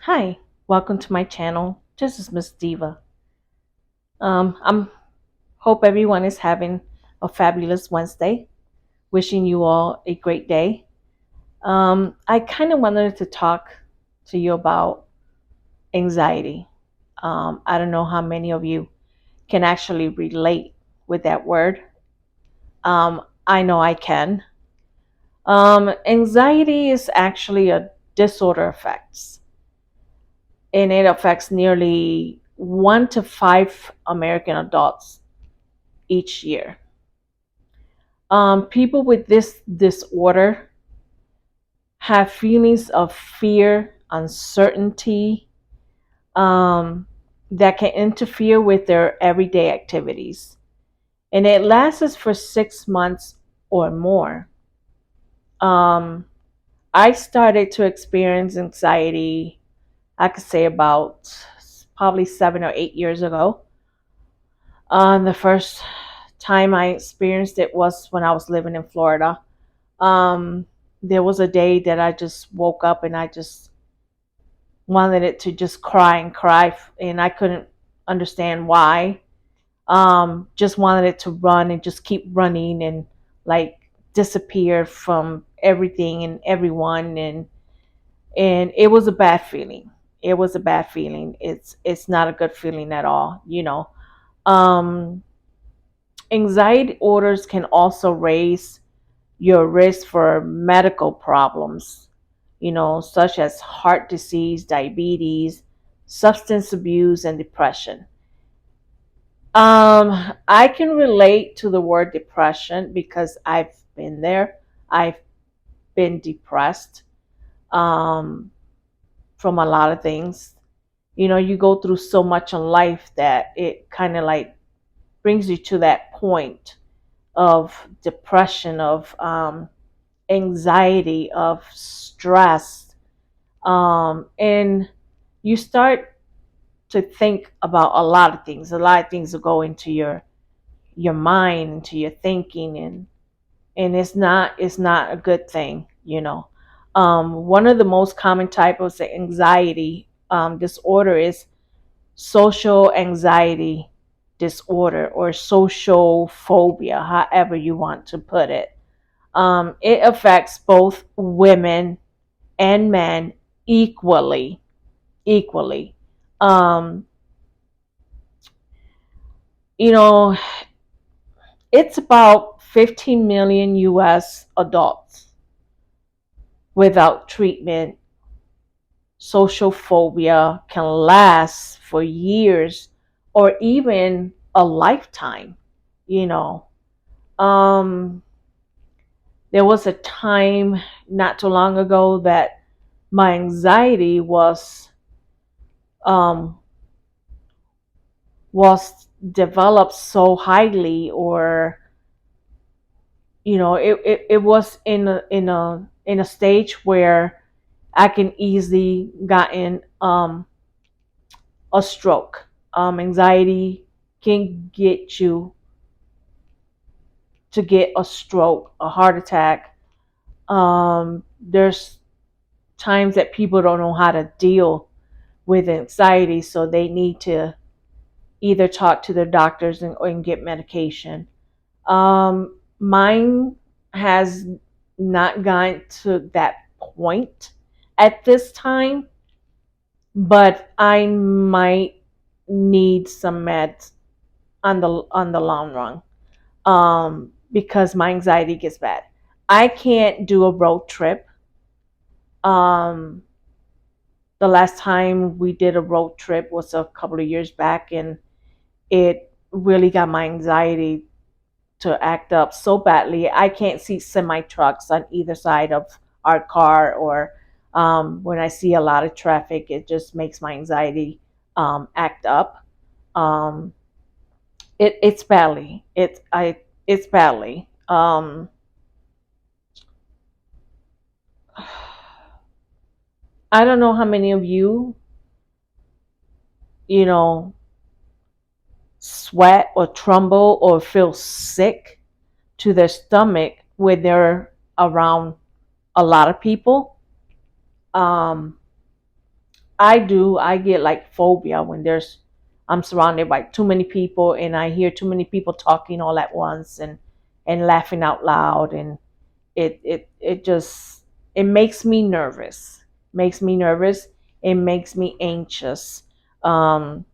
Hi, welcome to my channel. This is Miss-Diva. I'm hope everyone is having a fabulous Wednesday. Wishing you all a great day. I kind of wanted to talk to you about anxiety. I don't know how many of you can actually relate with that word. I know I can. Anxiety is actually a disorder affects, and it affects nearly 1 to 5 American adults each year. People with this disorder have feelings of fear, uncertainty, that can interfere with their everyday activities. And it lasts for 6 months or more. Um, I started to experience anxiety, I could say about probably 7 or 8 years ago. The first time I experienced it was when I was living in Florida. Um, there was a day that I just woke up and I just wanted it to just cry and cry, and I couldn't understand why. Just wanted it to run and just keep running and like disappear from everything and everyone, and it was a bad feeling. It was a bad feeling. It's not a good feeling at all. Um, Anxiety orders can also raise your risk for medical problems, such as heart disease, diabetes, substance abuse, and depression. I can relate to the word depression because I've been there. I've been depressed um, from a lot of things. You go through so much in life that it kind of like brings you to that point of depression, of anxiety, of stress, and you start to think about a lot of things. A lot of things will go into your mind, into your thinking, and it's not a good thing. One of the most common types of anxiety disorder is social anxiety disorder or social phobia, however you want to put it. It affects both women and men equally. Equally. Um, you know, it's about 15 million US adults without treatment. Social phobia can last for years or even a lifetime, you know. Um, there was a time not too long ago that my anxiety um, was developed so highly, or it was in a stage where I can easily gotten a stroke. Anxiety can get you to get a stroke, a heart attack. There's times that people don't know how to deal with anxiety, so they need to either talk to their doctors and get medication. Mine has not gotten to that point at this time, but I might need some meds on the long run, because my anxiety gets bad. I can't do a road trip. Um, the last time we did a road trip was a couple of years back, and it really got my anxiety to act up so badly. I can't see semi trucks on either side of our car, or when I see a lot of traffic, it just makes my anxiety act up. Um, it's badly. It's badly. I don't know how many of you, you know, sweat or tremble or feel sick to their stomach when they're around a lot of people. Um, I get like phobia when I'm surrounded by too many people and I hear too many people talking all at once and laughing out loud, and it just it makes me nervous. Makes me nervous. It makes me anxious. Um,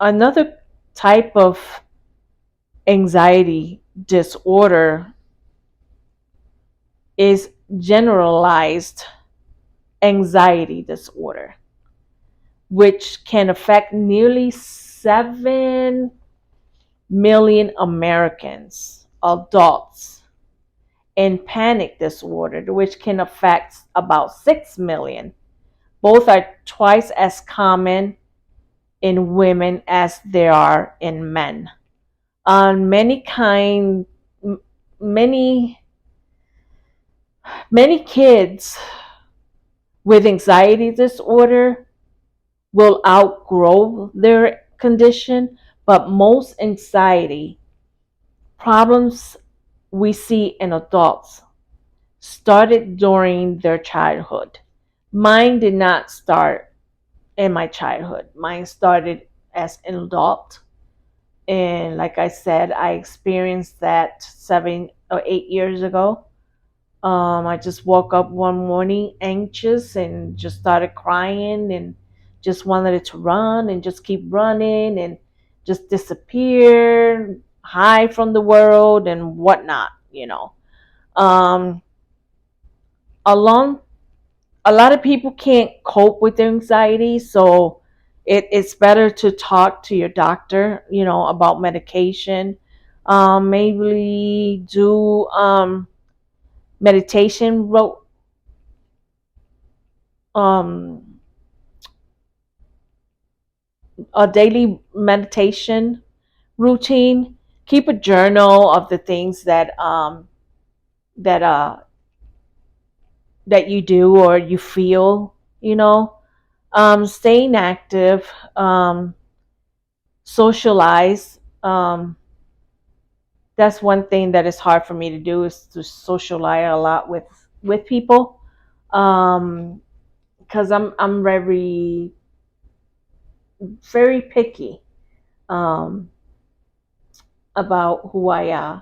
Another type of anxiety disorder is generalized anxiety disorder, which can affect nearly 7 million Americans, adults, and panic disorder, which can affect about 6 million. Both are twice as common in women as they are in men. Many kind, many many kids with anxiety disorder will outgrow their condition, but most anxiety problems we see in adults started during their childhood. Mine did not start in my childhood. Mine started as an adult. And like I said, I experienced that 7 or 8 years ago. I just woke up one morning anxious and just started crying and just wanted it to run and just keep running and just disappear, hide from the world and whatnot, you know. Um, along a lot of people can't cope with their anxiety, so it's better to talk to your doctor, about medication. Maybe do meditation um a daily meditation routine. Keep a journal of the things that that you do or you feel, staying active, socialize. That's one thing that is hard for me to do, is to socialize a lot with people, because I'm very very picky, um, about who I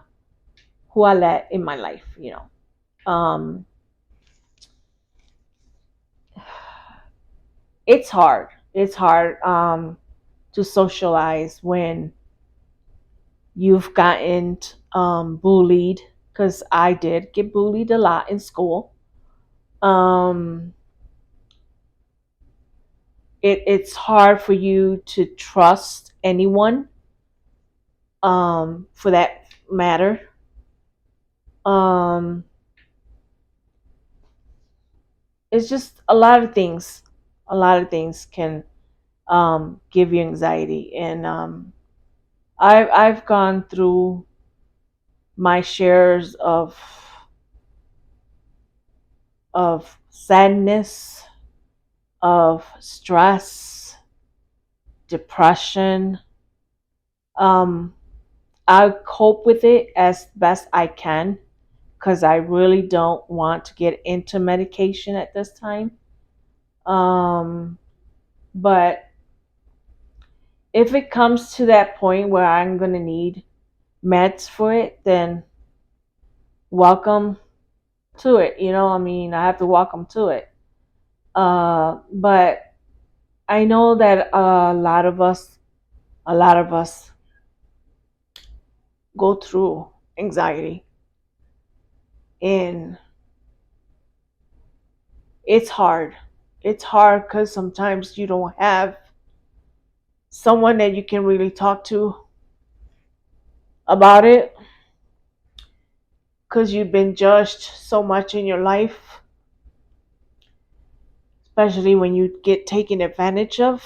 let in my life. Um, it's hard. It's hard, to socialize when you've gotten bullied, because I did get bullied a lot in school. Um, it's hard for you to trust anyone, for that matter. Um, it's just a lot of things. A lot of things can give you anxiety, and I've gone through my shares of sadness, of stress, depression. Um, I cope with it as best I can because I really don't want to get into medication at this time. Um, but if it comes to that point where I'm going to need meds for it, then welcome to it. I mean, I have to welcome to it. But I know that a lot of us go through anxiety, and it's hard. It's hard because sometimes you don't have someone that you can really talk to about it, because you've been judged so much in your life, especially when you get taken advantage of,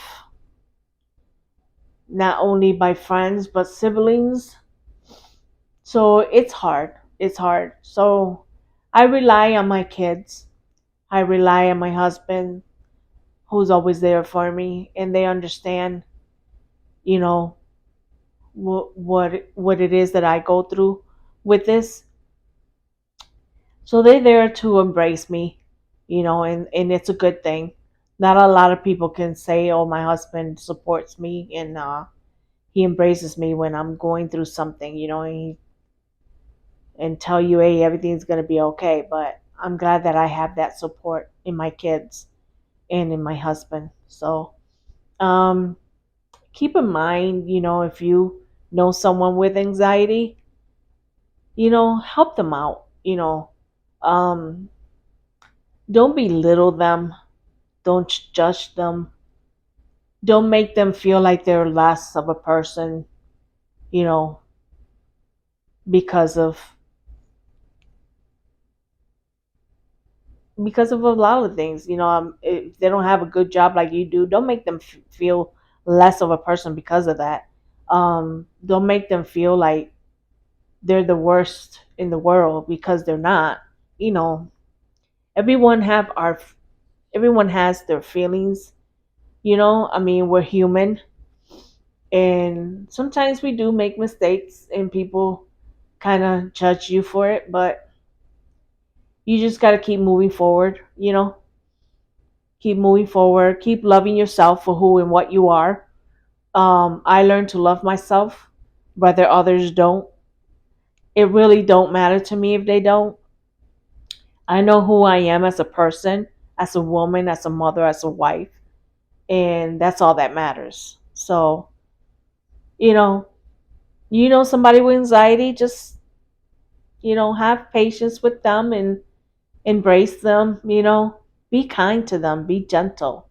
not only by friends but siblings. So it's hard. It's hard. So I rely on my kids. I rely on my husband, who's always there for me, and they understand, you know, what it is that I go through with this. So they're there to embrace me, and it's a good thing. Not a lot of people can say, "Oh, my husband supports me and he embraces me when I'm going through something," and tell you, "Hey, everything's gonna be okay." But I'm glad that I have that support in my kids and in my husband. So, um, keep in mind, if you know someone with anxiety, help them out. Um, don't belittle them. Don't judge them. Don't make them feel like they're less of a person, you know, because of a lot of things. If they don't have a good job like you do, don't make them feel less of a person because of that. Don't make them feel like they're the worst in the world because they're not. You know, everyone have our everyone has their feelings. I mean, we're human, and sometimes we do make mistakes, and people kind of judge you for it, but you just got to keep moving forward. Keep moving forward, keep loving yourself for who and what you are. I learned to love myself, whether others don't. It really don't matter to me if they don't. I know who I am as a person, as a woman, as a mother, as a wife, and that's all that matters. So, you know, somebody with anxiety, just have patience with them and embrace them. Be kind to them, be gentle.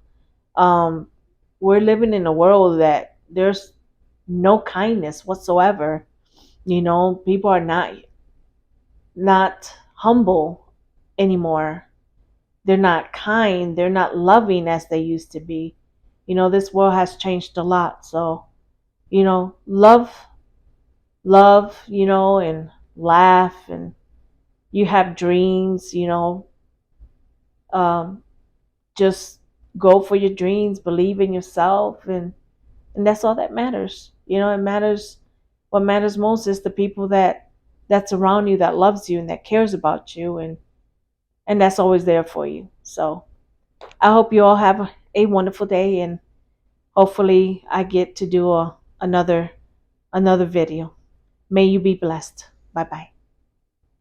Um, we're living in a world that there's no kindness whatsoever. People are not humble anymore. They're not kind. They're not loving as they used to be. This world has changed a lot. So, love, and laugh, and you have dreams. Um, just go for your dreams, believe in yourself, and that's all that matters. It matters. What matters most is the people that's around you, that loves you and that cares about you, and that's always there for you. So I hope you all have a wonderful day, and hopefully I get to do another video. May you be blessed. Bye bye.